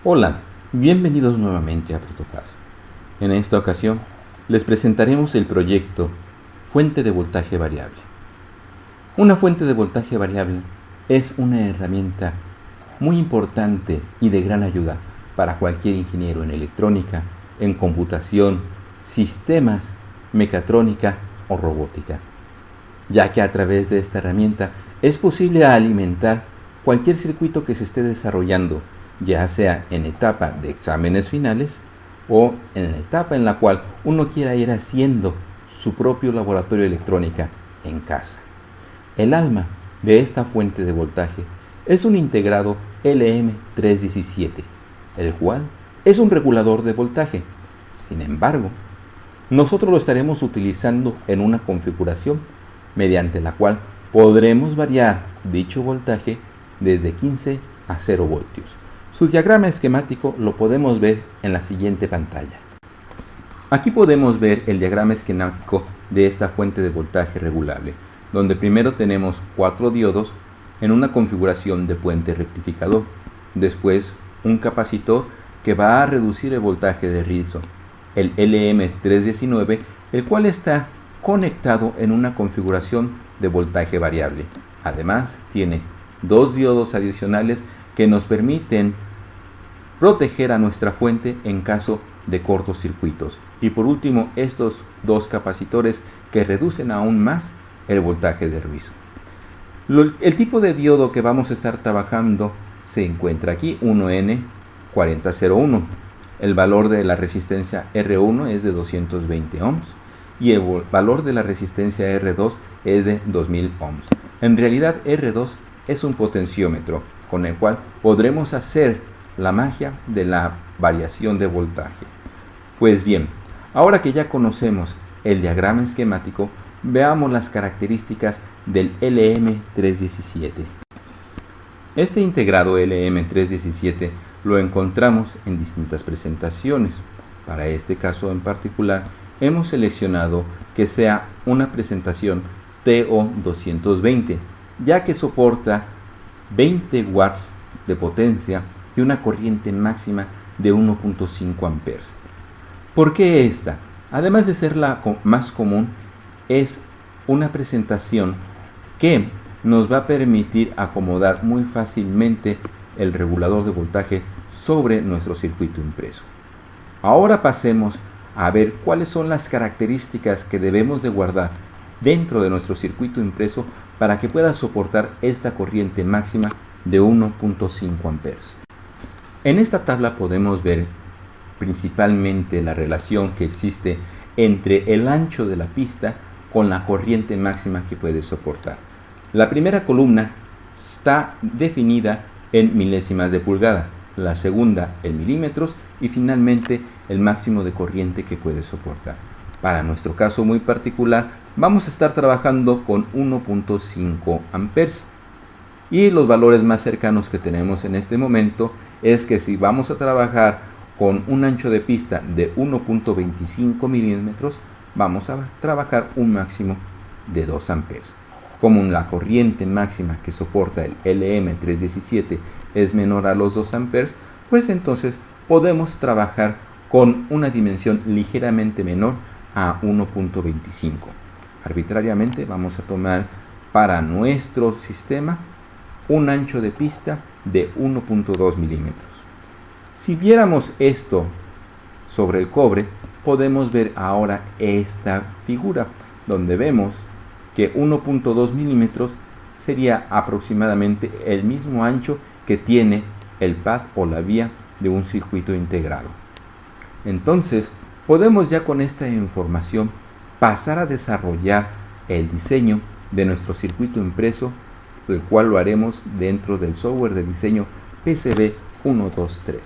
Hola, bienvenidos nuevamente a Protofast. En esta ocasión les presentaremos el proyecto Fuente de voltaje variable. Una fuente de voltaje variable es una herramienta muy importante y de gran ayuda para cualquier ingeniero en electrónica, en computación, sistemas, mecatrónica o robótica, ya que a través de esta herramienta es posible alimentar cualquier circuito que se esté desarrollando, ya sea en etapa de exámenes finales o en la etapa en la cual uno quiera ir haciendo su propio laboratorio de electrónica en casa. El alma de esta fuente de voltaje es un integrado LM317, el cual es un regulador de voltaje. Sin embargo, nosotros lo estaremos utilizando en una configuración mediante la cual podremos variar dicho voltaje desde 15 a 0 voltios. Su diagrama esquemático lo podemos ver en la siguiente pantalla. Aquí podemos ver el diagrama esquemático de esta fuente de voltaje regulable, donde primero tenemos 4 diodos en una configuración de puente rectificador, después un capacitor que va a reducir el voltaje de rizo, el LM319, el cual está conectado en una configuración de voltaje variable. Además, tiene 2 diodos adicionales que nos permiten proteger a nuestra fuente en caso de cortocircuitos. Y por último, estos 2 capacitores que reducen aún más el voltaje de rizo. El tipo de diodo que vamos a estar trabajando se encuentra aquí, 1N4001. El valor de la resistencia R1 es de 220 ohms y el valor de la resistencia R2 es de 2000 ohms. En realidad R2 es un potenciómetro con el cual podremos hacer la magia de la variación de voltaje. Pues bien, ahora que ya conocemos el diagrama esquemático, veamos las características del LM317. Este integrado LM317 lo encontramos en distintas presentaciones. Para este caso en particular, hemos seleccionado que sea una presentación TO220, ya que soporta 20 watts de potencia y una corriente máxima de 1.5 amperes. ¿Por qué esta? Además de ser la más común, es una presentación que nos va a permitir acomodar muy fácilmente el regulador de voltaje sobre nuestro circuito impreso. Ahora pasemos a ver cuáles son las características que debemos de guardar dentro de nuestro circuito impreso para que pueda soportar esta corriente máxima de 1.5 amperes. En esta tabla podemos ver principalmente la relación que existe entre el ancho de la pista con la corriente máxima que puede soportar. La primera columna está definida en milésimas de pulgada, la segunda en milímetros y finalmente el máximo de corriente que puede soportar. Para nuestro caso muy particular vamos a estar trabajando con 1.5 amperes y los valores más cercanos que tenemos en este momento es que si vamos a trabajar con un ancho de pista de 1.25 milímetros, vamos a trabajar un máximo de 2 amperes. Como la corriente máxima que soporta el LM317 es menor a los 2 amperes, pues entonces podemos trabajar con una dimensión ligeramente menor a 1.25. Arbitrariamente vamos a tomar para nuestro sistema un ancho de pista de 1.2 milímetros. Si viéramos esto sobre el cobre, podemos ver ahora esta figura, donde vemos que 1.2 milímetros sería aproximadamente el mismo ancho que tiene el pad o la vía de un circuito integrado. Entonces, podemos ya con esta información pasar a desarrollar el diseño de nuestro circuito impreso, el cual lo haremos dentro del software de diseño PCB 123.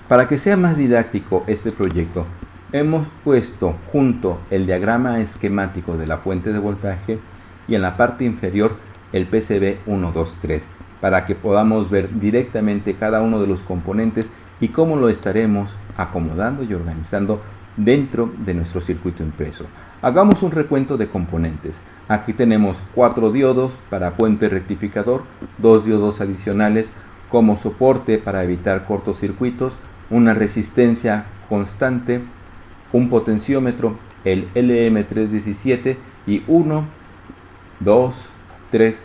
Para que sea más didáctico este proyecto, hemos puesto junto el diagrama esquemático de la fuente de voltaje y en la parte inferior el PCB 123 para que podamos ver directamente cada uno de los componentes y cómo lo estaremos acomodando y organizando dentro de nuestro circuito impreso. Hagamos un recuento de componentes. Aquí tenemos 4 diodos para puente rectificador, 2 diodos adicionales, como soporte para evitar cortocircuitos, una resistencia constante, un potenciómetro, el LM317 y 1, 2, 3,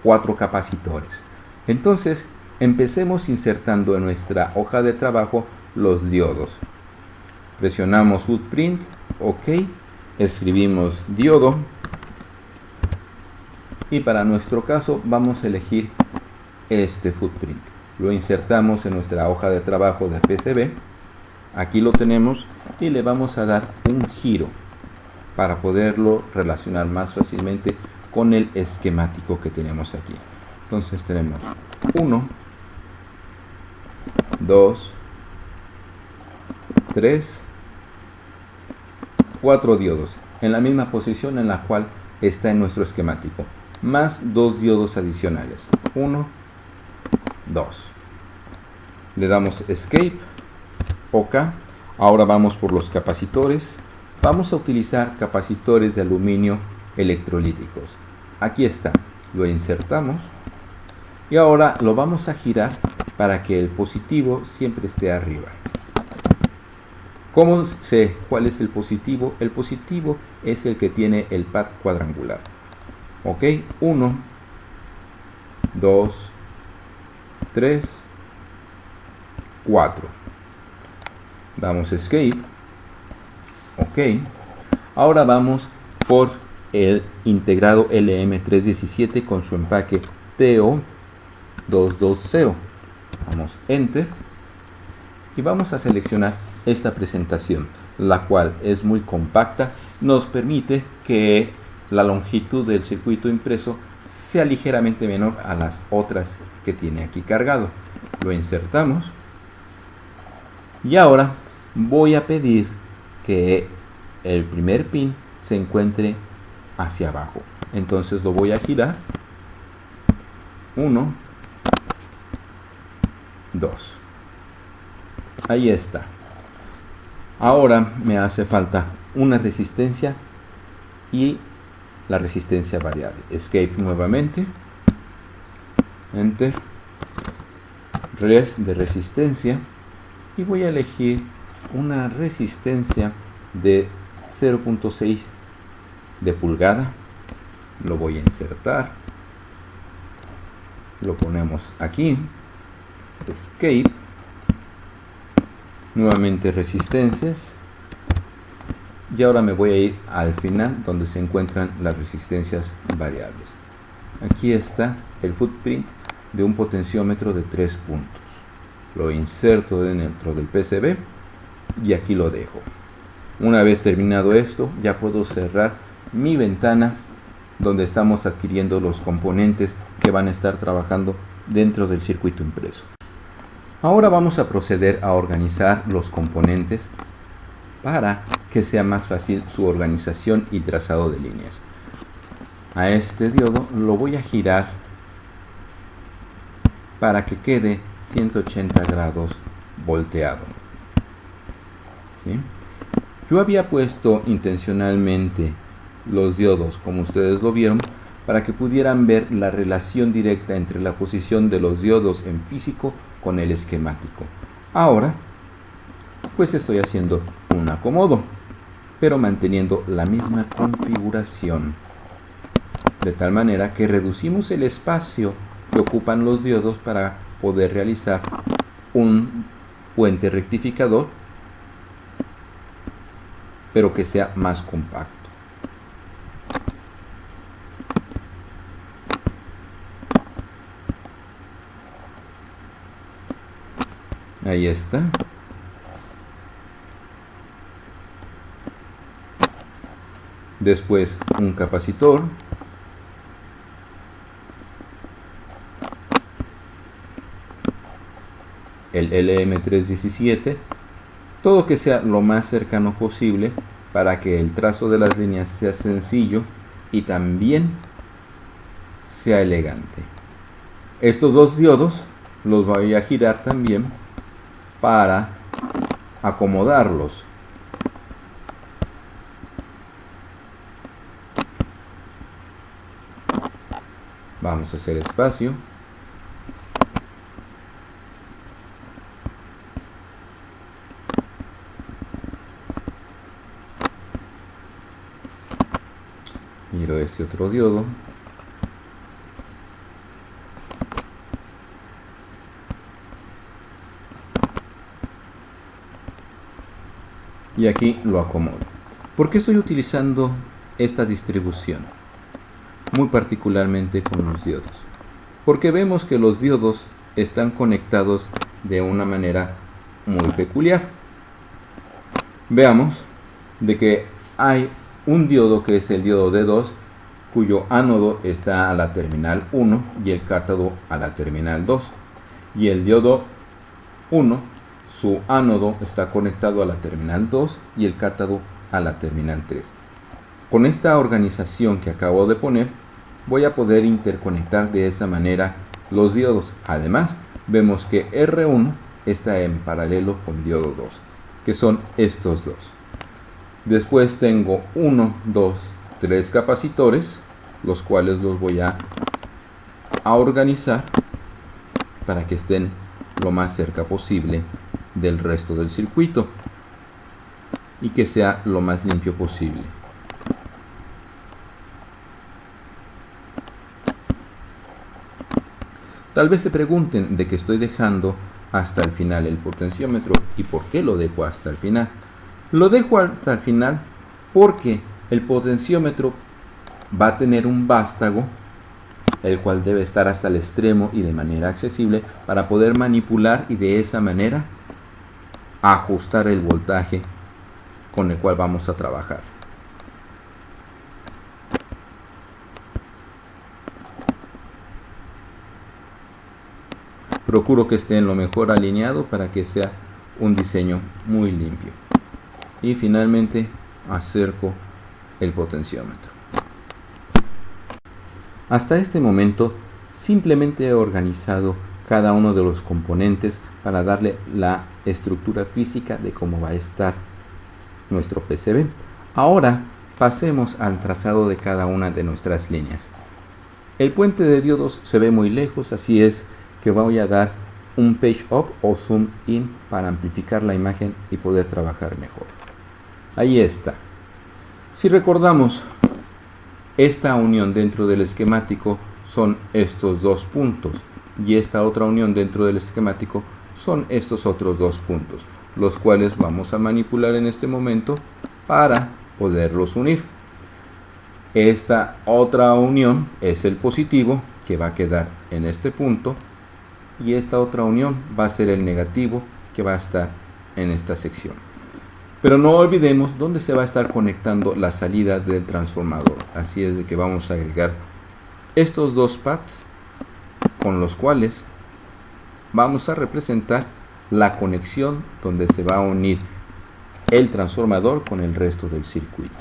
4 capacitores. Entonces, empecemos insertando en nuestra hoja de trabajo los diodos. Presionamos Footprint, OK, escribimos diodo y para nuestro caso vamos a elegir este footprint. Lo insertamos en nuestra hoja de trabajo de PCB. Aquí lo tenemos y le vamos a dar un giro para poderlo relacionar más fácilmente con el esquemático que tenemos aquí. Entonces tenemos 1, 2, 3, 4 diodos en la misma posición en la cual está en nuestro esquemático, más 2 diodos adicionales, 1, 2. Le damos Escape, OK. Ahora vamos por los capacitores. Vamos a utilizar capacitores de aluminio electrolíticos. Aquí está, lo insertamos y ahora lo vamos a girar para que el positivo siempre esté arriba. ¿Cómo sé cuál es el positivo? El positivo es el que tiene el pad cuadrangular. OK, 1, 2, 3, 4. Damos Escape. OK. Ahora vamos por el integrado LM317 con su empaque TO220. Damos Enter y vamos a seleccionar esta presentación, la cual es muy compacta, nos permite que la longitud del circuito impreso sea ligeramente menor a las otras que tiene aquí cargado. Lo insertamos y ahora voy a pedir que el primer pin se encuentre hacia abajo. Entonces lo voy a girar. 1, 2. Ahí está. Ahora me hace falta una resistencia y la resistencia variable. Escape nuevamente. Enter. Res de resistencia. Y voy a elegir una resistencia de 0.6 de pulgada. Lo voy a insertar. Lo ponemos aquí. Escape. Nuevamente resistencias. Y ahora me voy a ir al final donde se encuentran las resistencias variables. Aquí está el footprint de un potenciómetro de 3 puntos. Lo inserto dentro del PCB y aquí lo dejo. Una vez terminado esto, ya puedo cerrar mi ventana donde estamos adquiriendo los componentes que van a estar trabajando dentro del circuito impreso. Ahora vamos a proceder a organizar los componentes para que sea más fácil su organización y trazado de líneas. A este diodo lo voy a girar para que quede 180 grados volteado. ¿Sí? Yo había puesto intencionalmente los diodos, como ustedes lo vieron, para que pudieran ver la relación directa entre la posición de los diodos en físico con el esquemático. Ahora, pues estoy haciendo un acomodo, pero manteniendo la misma configuración, de tal manera que reducimos el espacio que ocupan los diodos para poder realizar un puente rectificador, pero que sea más compacto. Ahí está. Después un capacitor. El LM317. Todo que sea lo más cercano posible para que el trazo de las líneas sea sencillo y también sea elegante. Estos dos diodos los voy a girar también para acomodarlos. Vamos a hacer espacio. Giro este otro diodo. Y aquí lo acomodo. ¿Por qué estoy utilizando esta distribución? Muy particularmente con los diodos. Porque vemos que los diodos están conectados de una manera muy peculiar. Veamos de que hay un diodo que es el diodo D2, cuyo ánodo está a la terminal 1 y el cátodo a la terminal 2. Y el diodo 1, su ánodo está conectado a la terminal 2 y el cátodo a la terminal 3. Con esta organización que acabo de poner, voy a poder interconectar de esa manera los diodos. Además, vemos que R1 está en paralelo con diodo 2, que son estos dos. Después tengo 1, 2, 3 capacitores, los cuales los voy a organizar para que estén lo más cerca posible del resto del circuito y que sea lo más limpio posible. Tal vez se pregunten de que estoy dejando hasta el final el potenciómetro y por qué lo dejo hasta el final. Lo dejo hasta el final porque el potenciómetro va a tener un vástago, el cual debe estar hasta el extremo y de manera accesible para poder manipular y de esa manera ajustar el voltaje con el cual vamos a trabajar. Procuro que esté en lo mejor alineado para que sea un diseño muy limpio. Y finalmente acerco el potenciómetro. Hasta este momento simplemente he organizado cada uno de los componentes para darle la estructura física de cómo va a estar nuestro PCB. Ahora pasemos al trazado de cada una de nuestras líneas. El puente de diodos se ve muy lejos, así es que voy a dar un page up o zoom in para amplificar la imagen y poder trabajar mejor. Ahí está. Si recordamos, esta unión dentro del esquemático son estos dos puntos y esta otra unión dentro del esquemático son estos otros dos puntos, los cuales vamos a manipular en este momento para poderlos unir. Esta otra unión es el positivo que va a quedar en este punto y esta otra unión va a ser el negativo que va a estar en esta sección. Pero no olvidemos dónde se va a estar conectando la salida del transformador. Así es de que vamos a agregar estos dos pads con los cuales vamos a representar la conexión donde se va a unir el transformador con el resto del circuito.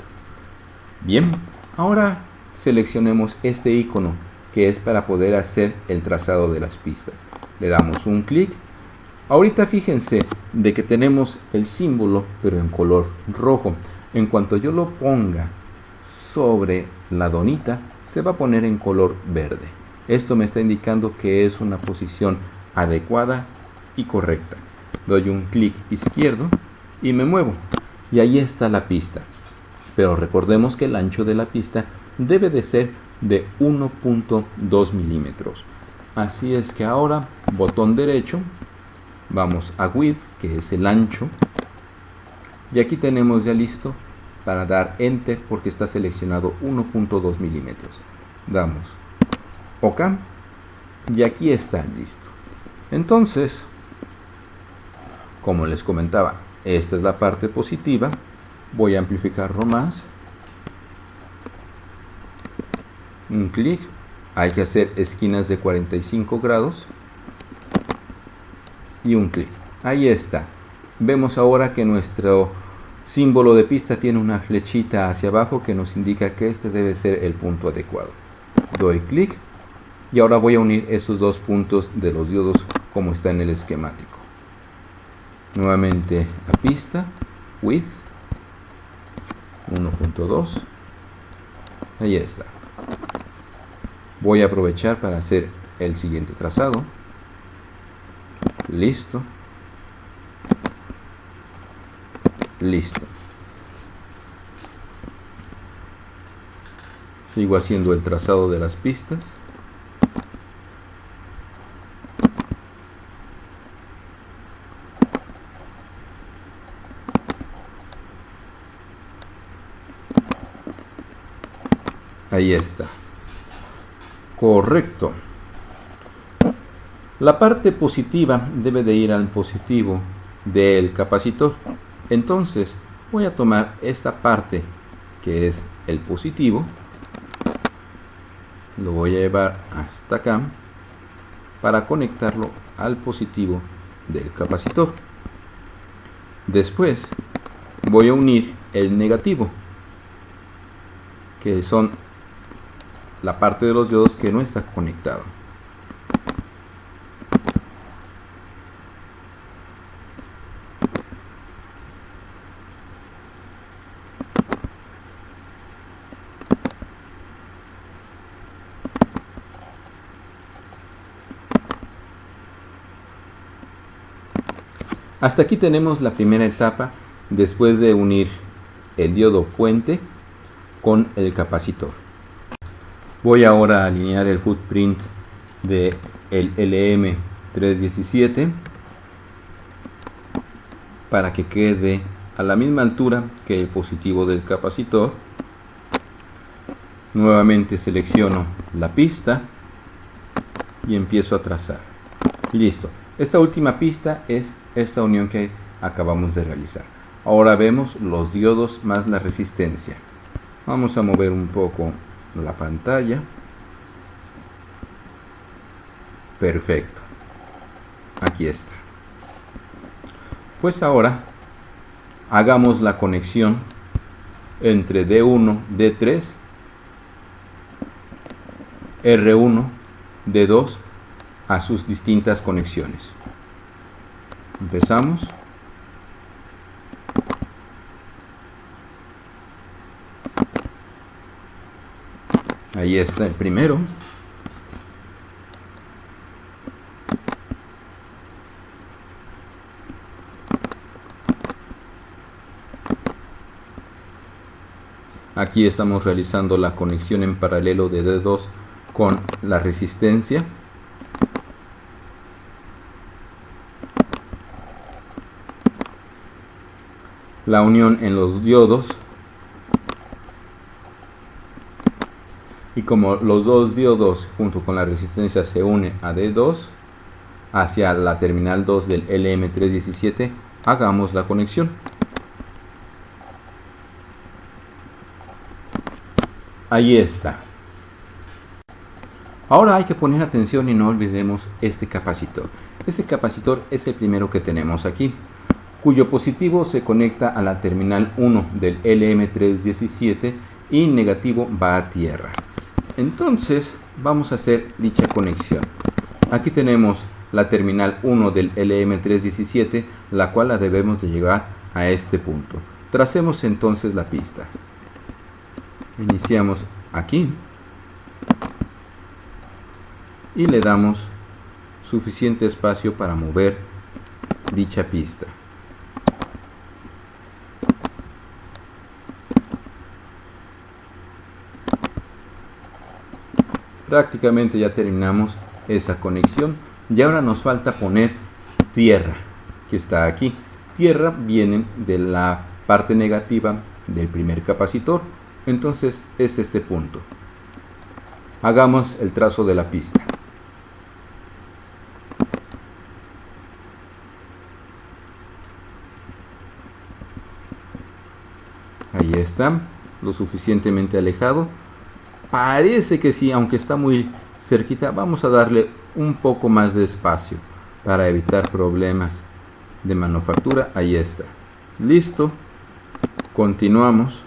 Bien, ahora seleccionemos este icono que es para poder hacer el trazado de las pistas. Le damos un clic. Ahorita fíjense de que tenemos el símbolo pero en color rojo. En cuanto yo lo ponga sobre la donita, se va a poner en color verde. Esto me está indicando que es una posición adecuada y correcta. Doy un clic izquierdo y me muevo. Y ahí está la pista. Pero recordemos que el ancho de la pista debe de ser de 1.2 milímetros. Así es que ahora, botón derecho, vamos a width, que es el ancho. Y aquí tenemos ya listo para dar enter porque está seleccionado 1.2 milímetros. Damos OK y aquí está listo. Entonces, como les comentaba, esta es la parte positiva. Voy a amplificarlo más. Un clic. Hay que hacer esquinas de 45 grados. Y un clic. Ahí está. Vemos ahora que nuestro símbolo de pista tiene una flechita hacia abajo que nos indica que este debe ser el punto adecuado. Doy clic. Y ahora voy a unir esos dos puntos de los diodos como está en el esquemático. Nuevamente a pista. Width 1.2. Ahí está. Voy a aprovechar para hacer el siguiente trazado. Listo. Listo. Sigo haciendo el trazado de las pistas. Ahí está. Correcto. La parte positiva debe de ir al positivo del capacitor. Entonces voy a tomar esta parte que es el positivo, lo voy a llevar hasta acá para conectarlo al positivo del capacitor. Después voy a unir el negativo, que son la parte de los diodos que no está conectado. Hasta aquí tenemos la primera etapa después de unir el diodo puente con el capacitor. Voy ahora a alinear el footprint del LM317 para que quede a la misma altura que el positivo del capacitor. Nuevamente selecciono la pista y empiezo a trazar. Y listo. Esta última pista es esta unión que acabamos de realizar. Ahora vemos los diodos más la resistencia. Vamos a mover un poco la pantalla. Perfecto. Aquí está. Pues ahora hagamos la conexión entre D1, D3, R1, D2 a sus distintas conexiones. Empezamos. Ahí está el primero. Aquí estamos realizando la conexión en paralelo de D2 con la resistencia. La unión en los diodos. Y como los dos diodos junto con la resistencia se une a D2 hacia la terminal 2 del LM317, hagamos la conexión. Ahí está. Ahora hay que poner atención y no olvidemos este capacitor. Este capacitor es el primero que tenemos aquí, cuyo positivo se conecta a la terminal 1 del LM317 y negativo va a tierra. Entonces vamos a hacer dicha conexión. Aquí tenemos la terminal 1 del LM317, la cual la debemos de llevar a este punto. Tracemos entonces la pista. Iniciamos aquí y le damos suficiente espacio para mover dicha pista. Prácticamente ya terminamos esa conexión y ahora nos falta poner tierra, que está aquí. Tierra viene de la parte negativa del primer capacitor, entonces es este punto. Hagamos el trazo de la pista. Ahí está, lo suficientemente alejado. Parece que sí, aunque está muy cerquita. Vamos a darle un poco más de espacio para evitar problemas de manufactura. Ahí está. Listo. Continuamos.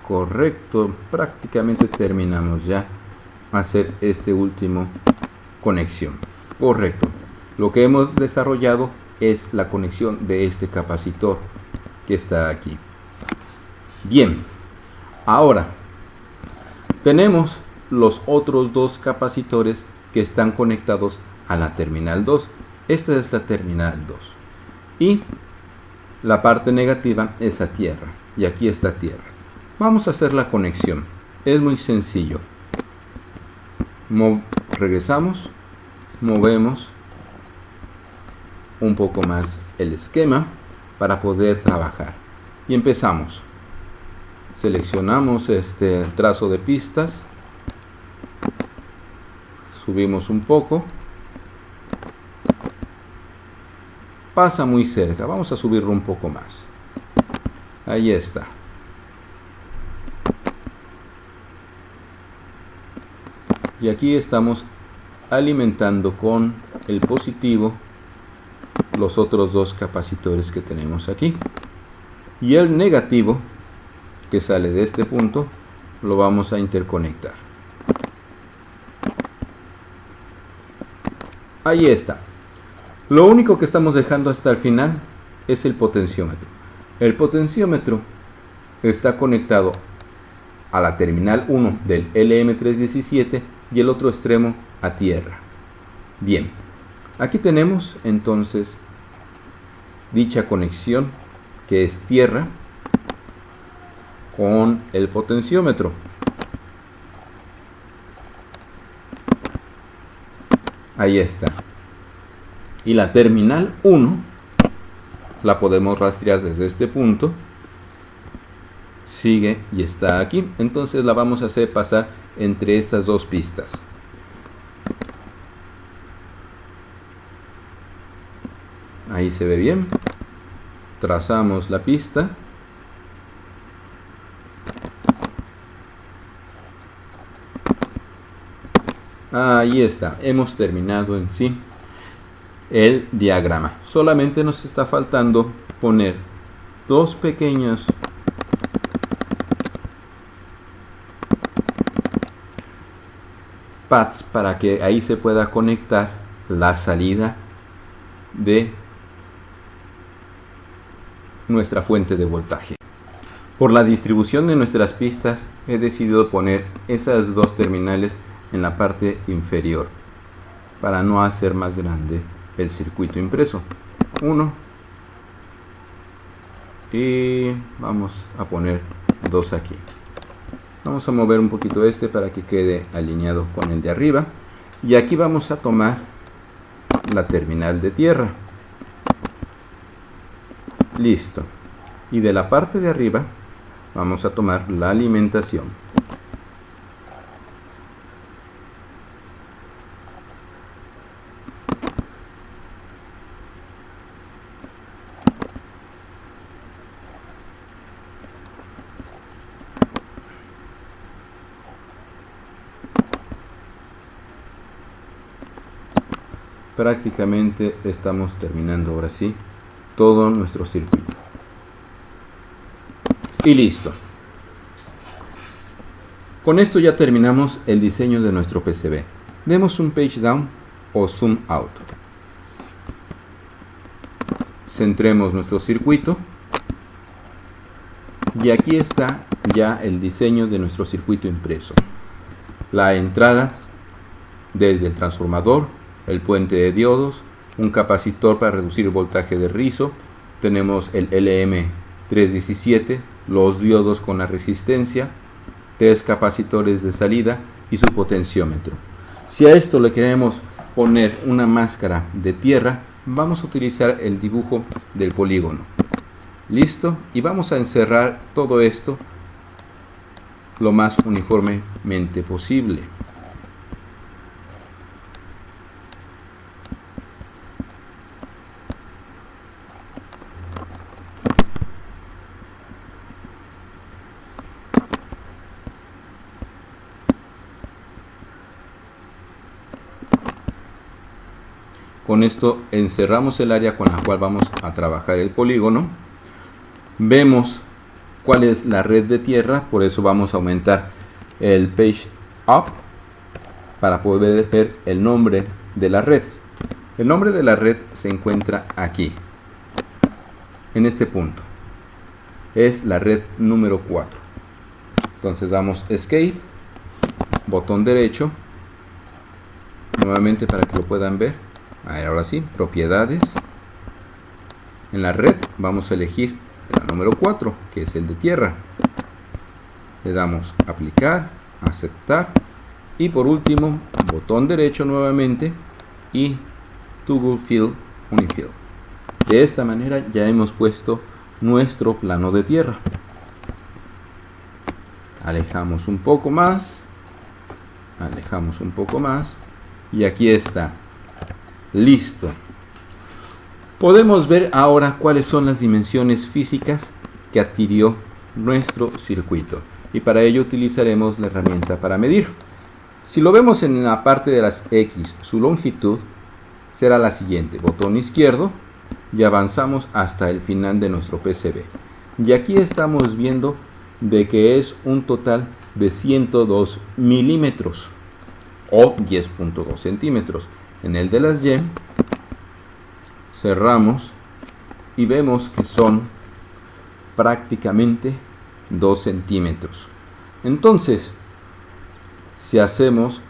Correcto. Prácticamente terminamos ya hacer este último conexión. Correcto. Lo que hemos desarrollado es la conexión de este capacitor que está aquí. Bien, ahora tenemos los otros dos capacitores que están conectados a la terminal 2. Esta es la terminal 2 y la parte negativa es a tierra. y aquí está tierra. Vamos a hacer la conexión. Es muy sencillo. Regresamos, movemos un poco más el esquema para poder trabajar. Y empezamos. Seleccionamos este trazo de pistas. Subimos un poco. Pasa muy cerca. Vamos a subirlo un poco más. Ahí está. Y aquí estamos alimentando con el positivo los otros dos capacitores que tenemos aquí. Y el negativo que sale de este punto lo vamos a interconectar. Ahí está. Lo único que estamos dejando hasta el final es el potenciómetro. El potenciómetro está conectado a la terminal 1 del LM317 y el otro extremo a tierra. Bien, aquí tenemos entonces dicha conexión que es tierra con el potenciómetro. Ahí está. Y la terminal 1 la podemos rastrear desde este punto. Sigue y está aquí. Entonces la vamos a hacer pasar entre estas dos pistas. Ahí se ve bien. Trazamos la pista. Ahí está. Hemos terminado en sí el diagrama. Solamente nos está faltando poner dos pequeños pads para que ahí se pueda conectar la salida de nuestra fuente de voltaje. Por la distribución de nuestras pistas he decidido poner esas dos terminales en la parte inferior para no hacer más grande el circuito impreso. Uno y vamos a poner dos aquí. Vamos a mover un poquito este para que quede alineado con el de arriba, y aquí vamos a tomar la terminal de tierra. Listo. Y de la parte de arriba vamos a tomar la alimentación. Prácticamente estamos terminando ahora sí todo nuestro circuito. Y listo. Con esto ya terminamos el diseño de nuestro PCB. Demos un page down o zoom out. Centremos nuestro circuito. Y aquí está ya el diseño de nuestro circuito impreso. La entrada desde el transformador, el puente de diodos, un capacitor para reducir el voltaje de rizo, tenemos el LM317, los diodos con la resistencia, 3 capacitores de salida y su potenciómetro. Si a esto le queremos poner una máscara de tierra, vamos a utilizar el dibujo del polígono. Listo, y vamos a encerrar todo esto lo más uniformemente posible. Con esto encerramos el área con la cual vamos a trabajar el polígono. Vemos cuál es la red de tierra, por eso vamos a aumentar el page up para poder ver el nombre de la red. El nombre de la red se encuentra aquí, en este punto. Es la red número 4. Entonces damos escape, botón derecho, nuevamente para que lo puedan ver. Ahora sí, propiedades. En la red vamos a elegir la número 4, que es el de tierra. Le damos aplicar, aceptar y por último botón derecho nuevamente y Toggle Fill Unifill. De esta manera ya hemos puesto nuestro plano de tierra. Alejamos un poco más y aquí está, listo. Podemos ver ahora cuáles son las dimensiones físicas que adquirió nuestro circuito y para ello utilizaremos la herramienta para medir. Si lo vemos en la parte de las X, su longitud será la siguiente: botón izquierdo y avanzamos hasta el final de nuestro PCB. Y aquí estamos viendo de que es un total de 102 milímetros o 10.2 centímetros. En el de las Y cerramos y vemos que son prácticamente 2 centímetros. Entonces, si hacemos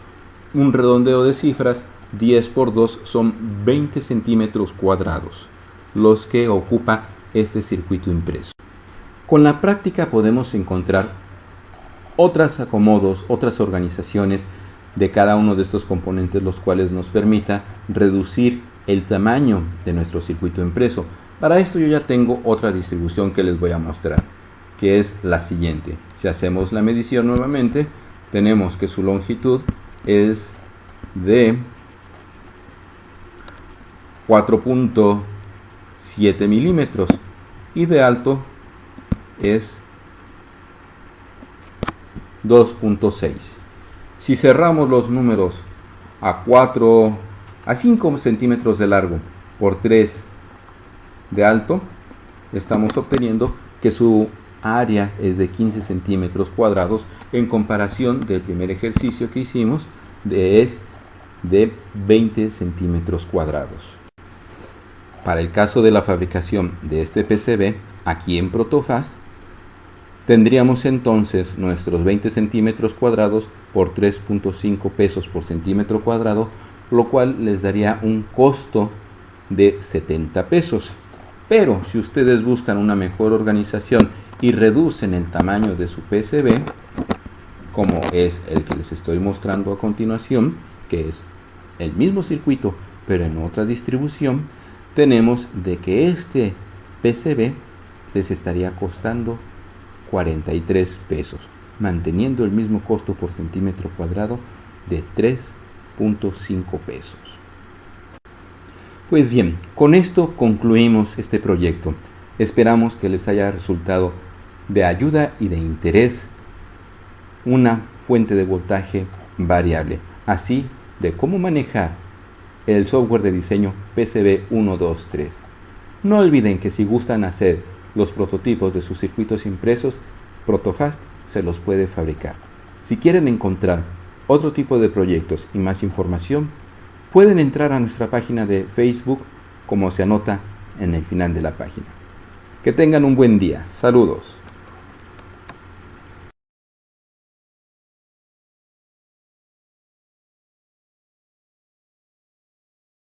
un redondeo de cifras, 10 por 2 son 20 centímetros cuadrados los que ocupa este circuito impreso. Con la práctica podemos encontrar otros acomodos, otras organizaciones de cada uno de estos componentes, los cuales nos permita reducir el tamaño de nuestro circuito impreso. Para esto yo ya tengo otra distribución que les voy a mostrar, que es la siguiente. Si hacemos la medición nuevamente, tenemos que su longitud es de 4.7 milímetros y de alto es 2.6. Si cerramos los números a 5 centímetros de largo por 3 de alto, estamos obteniendo que su área es de 15 centímetros cuadrados en comparación del primer ejercicio que hicimos es de 20 centímetros cuadrados. Para el caso de la fabricación de este PCB aquí en Protofast, tendríamos entonces nuestros 20 centímetros cuadrados por 3.5 pesos por centímetro cuadrado, lo cual les daría un costo de 70 pesos. Pero si ustedes buscan una mejor organización y reducen el tamaño de su PCB, como es el que les estoy mostrando a continuación, que es el mismo circuito pero en otra distribución, tenemos de que este PCB les estaría costando 43 pesos, manteniendo el mismo costo por centímetro cuadrado de 3.5 pesos. Pues bien, con esto concluimos este proyecto. Esperamos que les haya resultado de ayuda y de interés una fuente de voltaje variable, así de cómo manejar el software de diseño PCB 123. No olviden que si gustan hacer los prototipos de sus circuitos impresos, Protofast se los puede fabricar. Si quieren encontrar otro tipo de proyectos y más información, pueden entrar a nuestra página de Facebook, como se anota en el final de la página. Que tengan un buen día. Saludos.